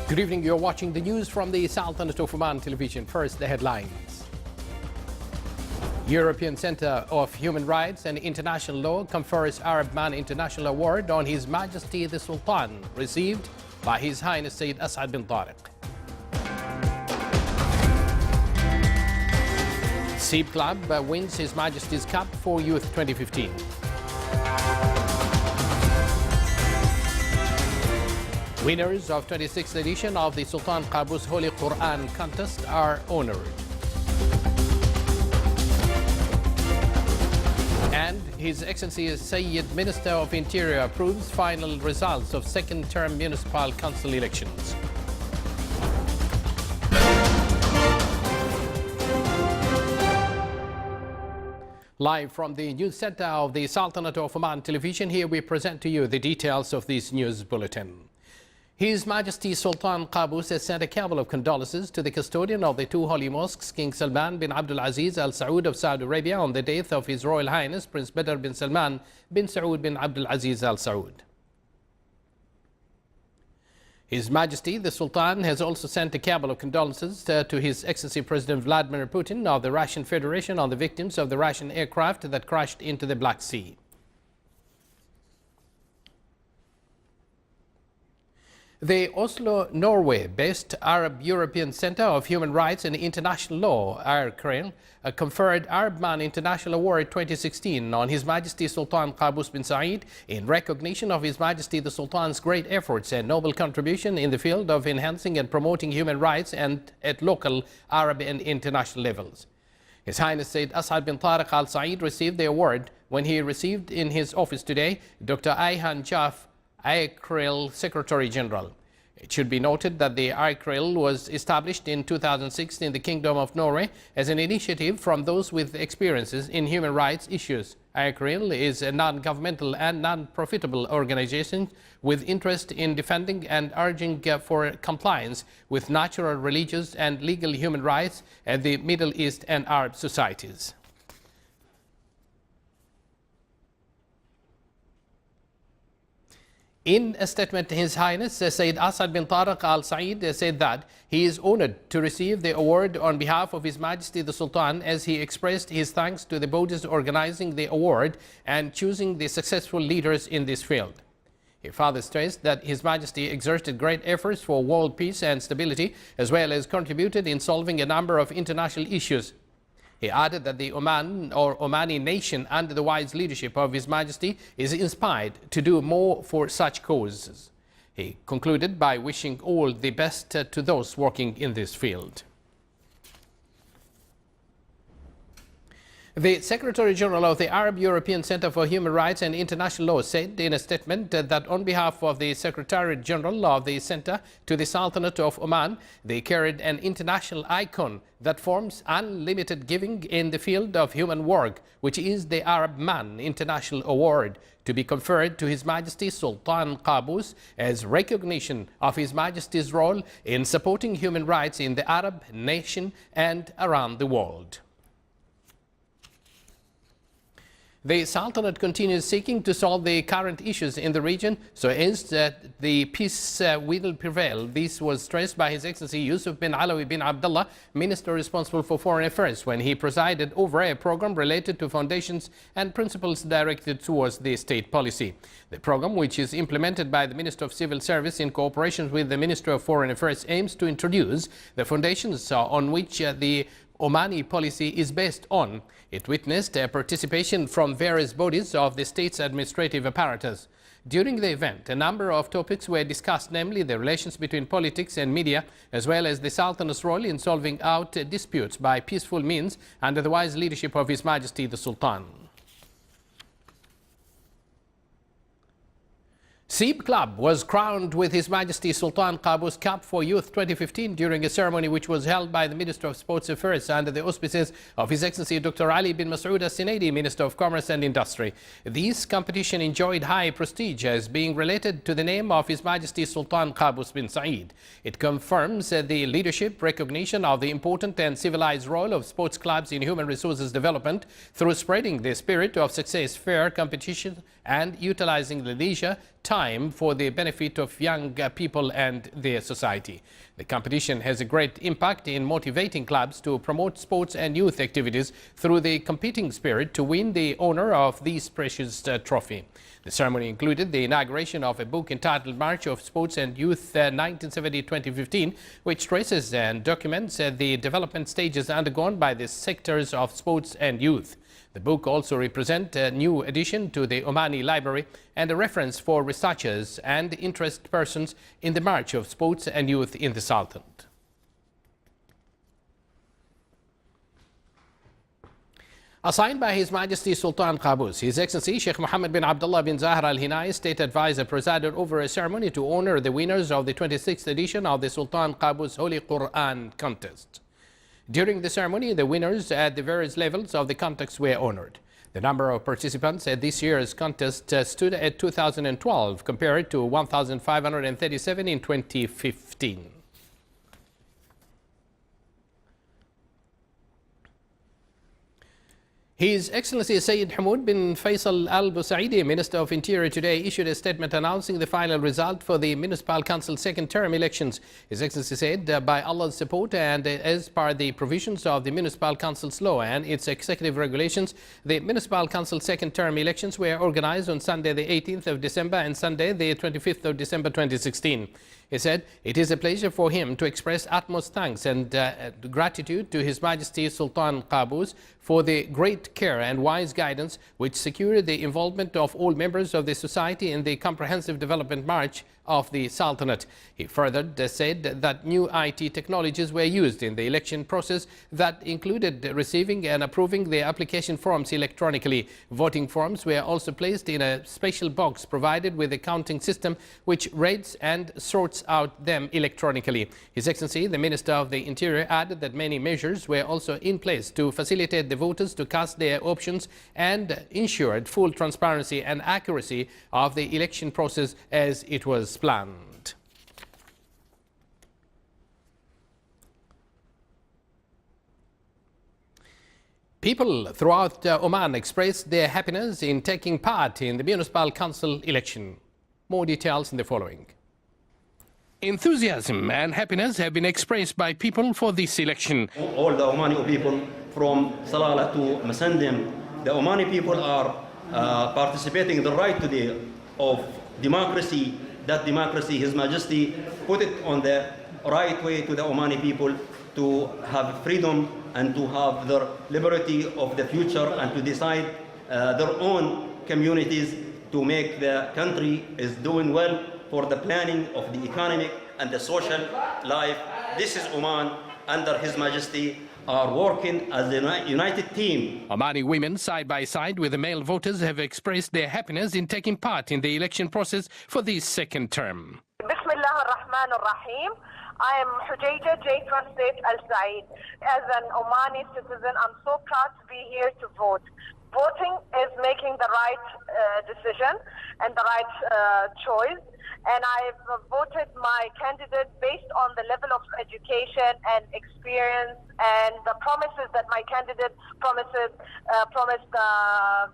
Good evening. You're watching the news from the Sultanate of Oman television. First, the headlines. European Center of Human Rights and International Law confers Arab Man International Award on His Majesty the Sultan, received by His Highness Sayyid As'ad bin Tariq. Seab Club wins His Majesty's Cup for Youth 2015. Winners of 26th edition of the Sultan Qaboos Holy Quran Contest are honored. And His Excellency Sayyid Minister of Interior approves final results of second-term municipal council elections. Live from the news center of the Sultanate of Oman television, here we present to you the details of this news bulletin. His Majesty Sultan Qaboos has sent a cabal of condolences to the custodian of the two holy mosques, King Salman bin Abdul Aziz Al Saud of Saudi Arabia, on the death of His Royal Highness Prince Badr bin Salman bin Saud bin Abdul Aziz Al Saud. His Majesty the Sultan has also sent a cabal of condolences to His Excellency President Vladimir Putin of the Russian Federation on the victims of the Russian aircraft that crashed into the Black Sea. The Oslo, Norway-based Arab European Center of Human Rights and International Law, ARCRIL, conferred Arab Man International Award 2016 on His Majesty Sultan Qaboos bin Said in recognition of His Majesty the Sultan's great efforts and noble contribution in the field of enhancing and promoting human rights and at local, Arab and international levels. His Highness Sayyid As'ad bin Tariq Al Said received the award when he received in his office today Dr. Ayhan Jaff, ARCRIL Secretary General. It should be noted that the ARCRIL was established in 2006 in the Kingdom of Norway as an initiative from those with experiences in human rights issues. ARCRIL is a non-governmental and non-profitable organization with interest in defending and urging for compliance with natural, religious and legal human rights at the Middle East and Arab societies. In a statement, His Highness Sayyid As'ad bin Tariq Al Said said that he is honored to receive the award on behalf of His Majesty the Sultan, as he expressed his thanks to the bodies organizing the award and choosing the successful leaders in this field. He further stressed that His Majesty exerted great efforts for world peace and stability, as well as contributed in solving a number of international issues. He added that the Oman or Omani nation, under the wise leadership of His Majesty, is inspired to do more for such causes. He concluded by wishing all the best to those working in this field. The Secretary General of the Arab European Center for Human Rights and International Law said in a statement that on behalf of the Secretariat General of the Center to the Sultanate of Oman, they carried an international icon that forms unlimited giving in the field of human work, which is the Arab Man International Award, to be conferred to His Majesty Sultan Qaboos as recognition of His Majesty's role in supporting human rights in the Arab nation and around the world. The Sultanate continues seeking to solve the current issues in the region so as that the peace will prevail. This was stressed by His Excellency Yusuf bin Alawi bin Abdullah, Minister responsible for Foreign Affairs, when he presided over a program related to foundations and principles directed towards the state policy. The program, which is implemented by the Minister of Civil Service in cooperation with the Minister of Foreign Affairs, aims to introduce the foundations on which the Omani policy is based on. It witnessed participation from various bodies of the state's administrative apparatus. During the event, a number of topics were discussed, namely the relations between politics and media, as well as the Sultanate's role in solving out disputes by peaceful means under the wise leadership of His Majesty the Sultan. Seab Club was crowned with His Majesty Sultan Qaboos Cup for Youth 2015 during a ceremony which was held by the Minister of Sports Affairs under the auspices of His Excellency Dr. Ali bin Masoud Al-Sinaidi, Minister of Commerce and Industry. This competition enjoyed high prestige as being related to the name of His Majesty Sultan Qaboos bin Said. It confirms the leadership, recognition of the important and civilized role of sports clubs in human resources development through spreading the spirit of success, fair competition and utilizing the leisure time for the benefit of young people and their society. The competition has a great impact in motivating clubs to promote sports and youth activities through the competing spirit to win the honor of this precious trophy. The ceremony included the inauguration of a book entitled March of Sports and Youth 1970-2015, which traces and documents the development stages undergone by the sectors of sports and youth. The book also represents a new addition to the Omani library and a reference for researchers and interested persons in the march of sports and youth in the Sultanate. Assigned by His Majesty Sultan Qaboos, His Excellency Sheikh Mohammed bin Abdullah bin Zahra Al Hinai, State Advisor, presided over a ceremony to honor the winners of the 26th edition of the Sultan Qaboos Holy Quran Contest. During the ceremony, the winners at the various levels of the contest were honored. The number of participants at this year's contest stood at 2,012 compared to 1,537 in 2015. His Excellency Sayyid Hamoud bin Faisal Al Busaidi, Minister of Interior, today issued a statement announcing the final result for the Municipal Council second term elections. His Excellency said, by Allah's support and as per the provisions of the Municipal Council's law and its executive regulations, the Municipal Council second term elections were organized on Sunday the 18th of December and Sunday the 25th of December 2016. He said, it is a pleasure for him to express utmost thanks and gratitude to His Majesty Sultan Qaboos for the great care and wise guidance which secured the involvement of all members of the society in the comprehensive development march of the Sultanate. He further said that new IT technologies were used in the election process that included receiving and approving the application forms electronically. Voting forms were also placed in a special box provided with a counting system which reads and sorts out them electronically. His Excellency, the Minister of the Interior, added that many measures were also in place to facilitate the voters to cast their options and ensured full transparency and accuracy of the election process as it was planned. People throughout Oman expressed their happiness in taking part in the Municipal Council election. More details in the following. Enthusiasm and happiness have been expressed by people for this election. All the Omani people from Salalah to Masandem, the Omani people are participating in the right today of democracy. That democracy, His Majesty put it on the right way to the Omani people to have freedom and to have their liberty of the future and to decide their own communities, to make the country is doing well for the planning of the economic and the social life. This is Oman under His Majesty are working as a united team. Omani women, side by side with the male voters, have expressed their happiness in taking part in the election process for this second term. Bismillah ar-Rahman ar-Rahim. I am Hujayja J. Translate Al-Said. As an Omani citizen, I'm so proud to be here to vote. Voting is making the right decision and the right choice. And I've voted my candidate based on the level of education and experience and the promises that my candidate promised the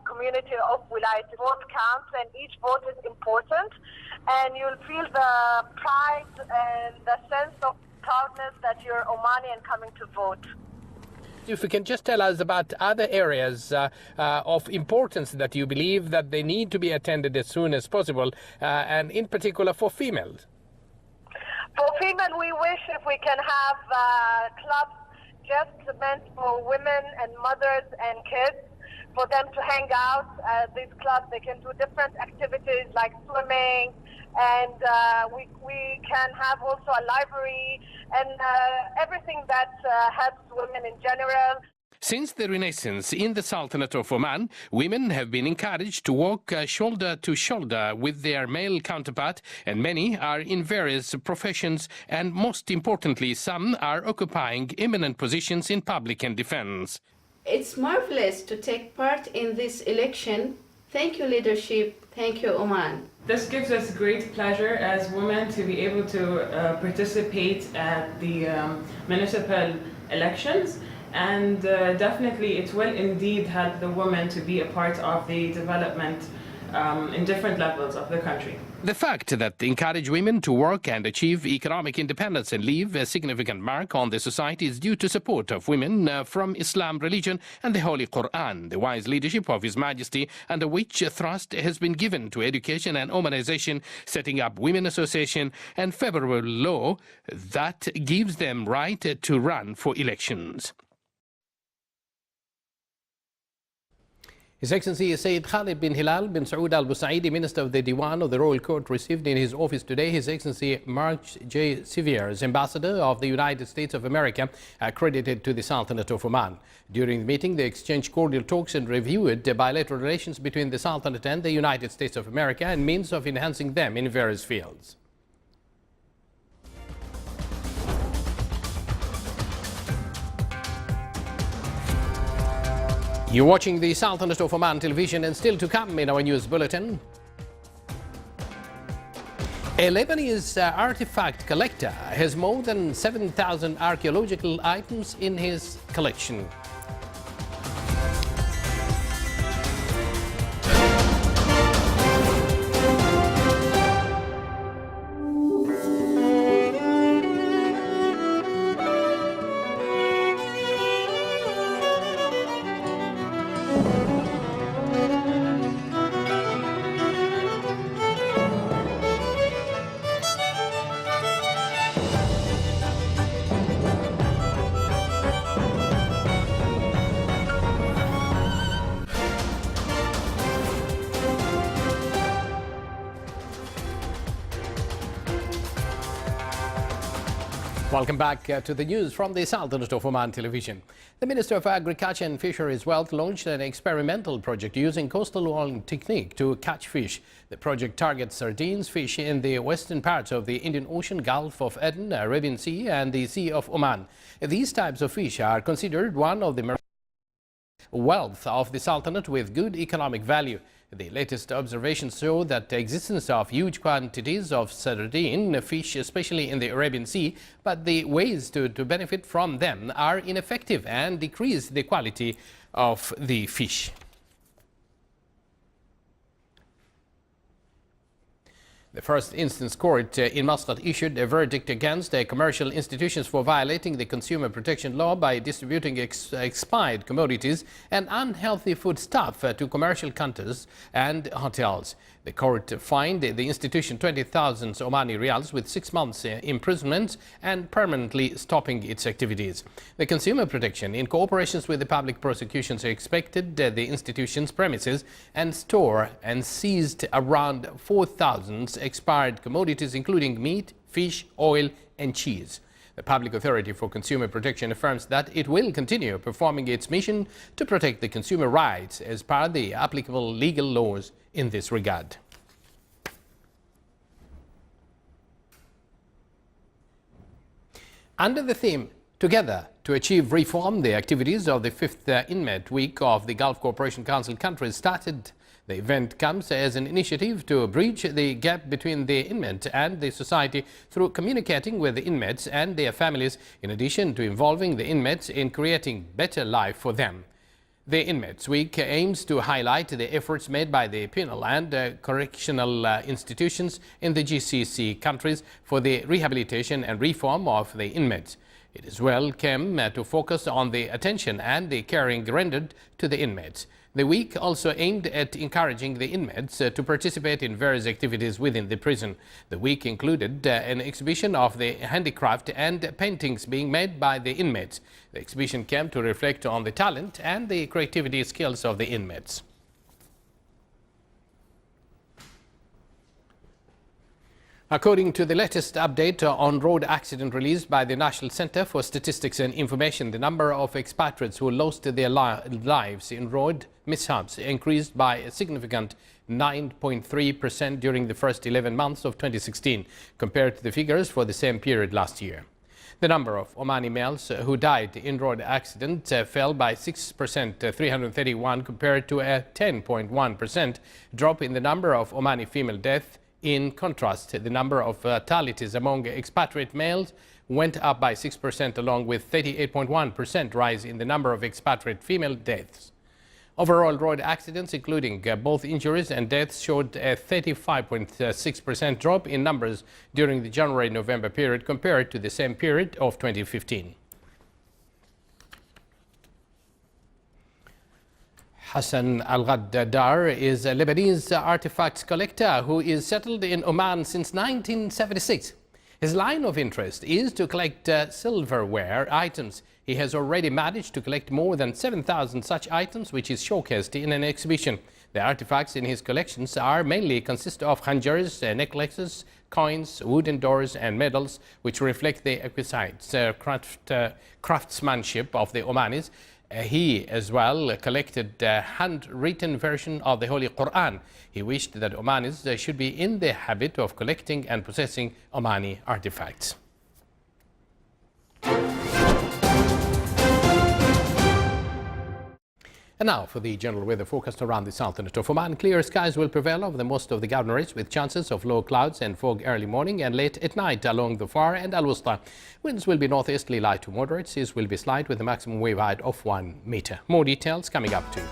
community of Wilayat. Vote counts and each vote is important. And you'll feel the pride and the sense of proudness that you're Omani and coming to vote. If you can just tell us about other areas of importance that you believe that they need to be attended as soon as possible, and in particular for females. For female, we wish if we can have clubs just meant for women and mothers and kids, for them to hang out at these clubs. They can do different activities like swimming, and we can have also a library and everything that helps women in general. Since the Renaissance in the Sultanate of Oman, women have been encouraged to walk shoulder to shoulder with their male counterpart, and many are in various professions, and most importantly, some are occupying eminent positions in public and defense. It's marvelous to take part in this election. Thank you, leadership. Thank you, Oman. This gives us great pleasure as women to be able to participate at the municipal elections, and definitely it will indeed help the women to be a part of the development in different levels of the country. The fact that they encourage women to work and achieve economic independence and leave a significant mark on the society is due to support of women from Islam religion and the Holy Quran, the wise leadership of His Majesty, under which thrust has been given to education and humanization, setting up women association and favorable law that gives them right to run for elections. His Excellency Sayyid Khalid bin Hilal bin Saud Al Busaidi, Minister of the Diwan of the Royal Court, received in his office today His Excellency Mark J. Seviers, Ambassador of the United States of America, accredited to the Sultanate of Oman. During the meeting, they exchanged cordial talks and reviewed bilateral relations between the Sultanate and the United States of America and means of enhancing them in various fields. You're watching the Sultanate of Oman television, and still to come in our news bulletin. A Lebanese artifact collector has more than 7,000 archaeological items in his collection. Welcome back to the news from the Sultanate of Oman television. The Minister of Agriculture and Fisheries Wealth launched an experimental project using coastal walling technique to catch fish. The project targets sardines fish in the western parts of the Indian Ocean, Gulf of Aden, Arabian Sea and the Sea of Oman. These types of fish are considered one of the wealth of the Sultanate with good economic value. The latest observations show that the existence of huge quantities of sardine fish, especially in the Arabian Sea, but the ways to benefit from them are ineffective and decrease the quality of the fish. The first instance court in Muscat issued a verdict against commercial institutions for violating the consumer protection law by distributing expired commodities and unhealthy foodstuff to commercial counters and hotels. The court fined the institution 20,000 Omani riyals with 6 months imprisonment and permanently stopping its activities. The consumer protection, in cooperation with the public prosecutions, inspected the institution's premises and store and seized around 4,000 expired commodities, including meat, fish, oil and cheese. The Public Authority for Consumer Protection affirms that it will continue performing its mission to protect the consumer rights as per the applicable legal laws in this regard. Under the theme, Together to Achieve Reform, the activities of the 5th Inmate Week of the Gulf Cooperation Council countries started. The event comes as an initiative to bridge the gap between the inmate and the society through communicating with the inmates and their families, in addition to involving the inmates in creating better life for them. The Inmates Week aims to highlight the efforts made by the penal and correctional institutions in the GCC countries for the rehabilitation and reform of the inmates. It is welcome to focus on the attention and the caring rendered to the inmates. The week also aimed at encouraging the inmates to participate in various activities within the prison. The week included an exhibition of the handicraft and paintings being made by the inmates. The exhibition came to reflect on the talent and the creativity skills of the inmates. According to the latest update on road accident released by the National Center for Statistics and Information, the number of expatriates who lost their lives in road mishaps increased by a significant 9.3% during the first 11 months of 2016, compared to the figures for the same period last year. The number of Omani males who died in road accidents fell by 6%, 331, compared to a 10.1% drop in the number of Omani female deaths. In contrast, the number of fatalities among expatriate males went up by 6%, along with 38.1% rise in the number of expatriate female deaths. Overall road accidents, including both injuries and deaths, showed a 35.6% drop in numbers during the January-November period compared to the same period of 2015. Hassan Al-Ghaddar is a Lebanese artifacts collector who is settled in Oman since 1976. His line of interest is to collect silverware items. He has already managed to collect more than 7,000 such items, which is showcased in an exhibition. The artifacts in his collections mainly consist of khanjars, necklaces, coins, wooden doors and medals, which reflect the exquisite craftsmanship of the Omanis. He as well collected a handwritten version of the Holy Quran. He wished that Omanis should be in the habit of collecting and possessing Omani artifacts. And now for the general weather forecast around the Sultanate of Oman. Clear skies will prevail over the most of the governorates with chances of low clouds and fog early morning and late at night along the Far and Al-Wusta. Winds will be northeasterly light to moderate. Seas will be slight with a maximum wave height of 1 meter. More details coming up too.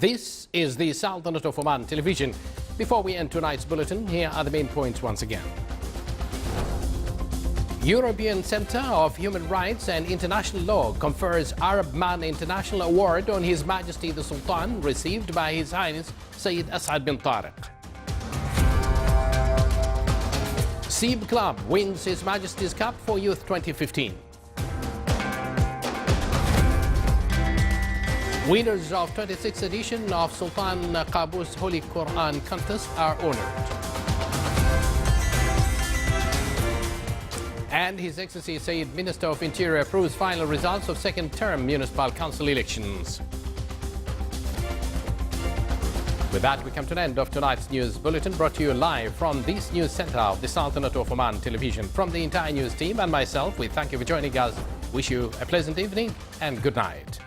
This is the Sultanate of Oman television. Before we end tonight's bulletin, here are the main points once again. European Center of Human Rights and International Law confers Arab Man International Award on His Majesty the Sultan, received by His Highness Sayyid As'ad bin Tariq. Seeb Club wins His Majesty's Cup for Youth 2015. Winners of 26th edition of Sultan Qaboos Holy Quran Contest are honored. And His Excellency Sayyid Minister of Interior approves final results of second-term municipal council elections. With that, we come to an end of tonight's news bulletin, brought to you live from this news center of the Sultanate of Oman television. From the entire news team and myself, we thank you for joining us. Wish you a pleasant evening and good night.